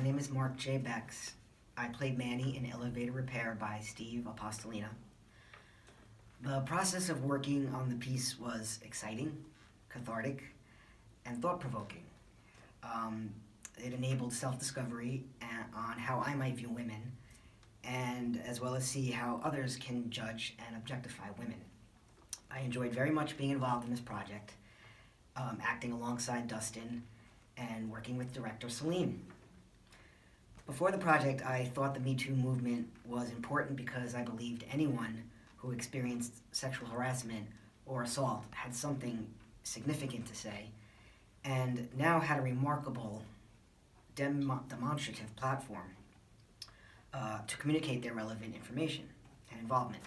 name is Mark J. Becks. I played Manny in Elevator Repair by Steve Apostolina. The process of working on the piece was exciting, cathartic, and thought-provoking. It enabled self-discovery on how I might view women, and as well as see how others can judge and objectify women. I enjoyed very much being involved in this project, acting alongside Dustin and working with director Salim. Before the project, I thought the Me Too movement was important because I believed anyone who experienced sexual harassment or assault had something significant to say, and now had a remarkable demonstrative platform to communicate their relevant information and involvement.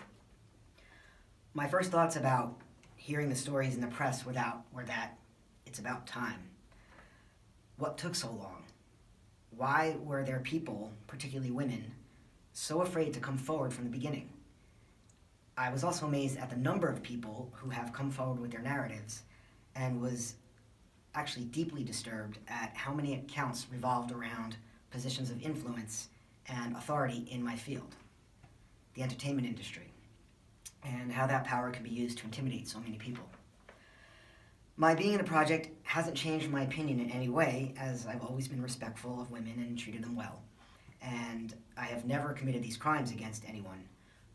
My first thoughts about hearing the stories in the press were that it's about time. What took so long? Why were there people, particularly women, so afraid to come forward from the beginning? I was also amazed at the number of people who have come forward with their narratives, and was actually deeply disturbed at how many accounts revolved around positions of influence and authority in my field, the entertainment industry, and how that power can be used to intimidate so many people. My being in the project hasn't changed my opinion in any way, as I've always been respectful of women and treated them well. And I have never committed these crimes against anyone,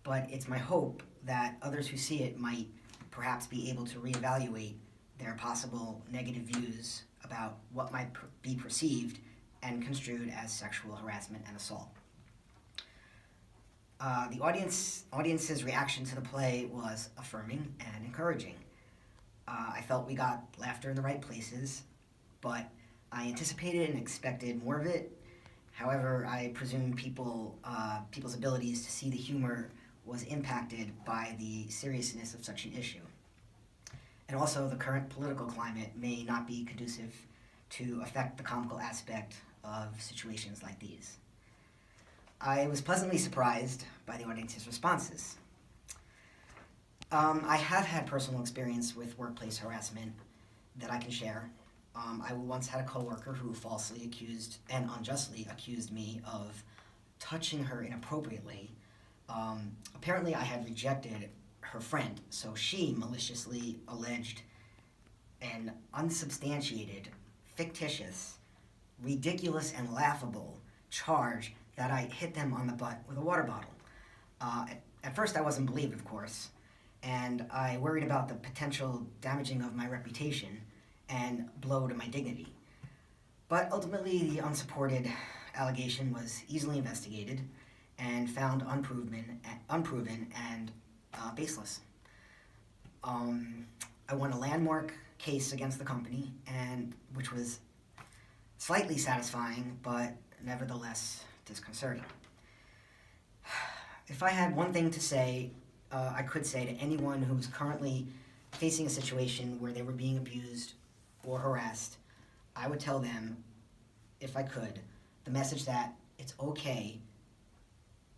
but it's my hope that others who see it might perhaps be able to reevaluate their possible negative views about what might be perceived and construed as sexual harassment and assault. The audience's reaction to the play was affirming and encouraging. I felt we got laughter in the right places, but I anticipated and expected more of it. However, I presume people's abilities to see the humor was impacted by the seriousness of such an issue. And also, the current political climate may not be conducive to affect the comical aspect of situations like these. I was pleasantly surprised by the audience's responses. I have had personal experience with workplace harassment that I can share. I once had a coworker who falsely accused and unjustly accused me of touching her inappropriately. Apparently, I had rejected her friend, so she maliciously alleged an unsubstantiated, fictitious, ridiculous, and laughable charge that I hit them on the butt with a water bottle. At first, I wasn't believed, of course, and I worried about the potential damaging of my reputation and blow to my dignity. But ultimately, the unsupported allegation was easily investigated and found unproven and baseless. I won a landmark case against the company, and which was slightly satisfying, but nevertheless disconcerting. If I had one thing to say, I could say to anyone who is currently facing a situation where they were being abused or harassed, I would tell them, if I could, the message that it's okay,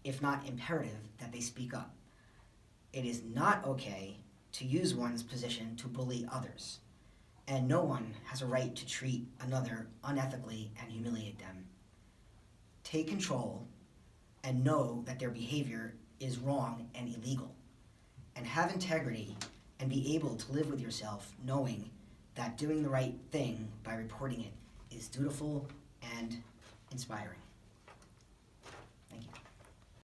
if not imperative, that they speak up. It is not okay to use one's position to bully others, and no one has a right to treat another unethically and humiliate them. Take control and know that their behavior is wrong and illegal, and have integrity and be able to live with yourself knowing that doing the right thing by reporting it is dutiful and inspiring.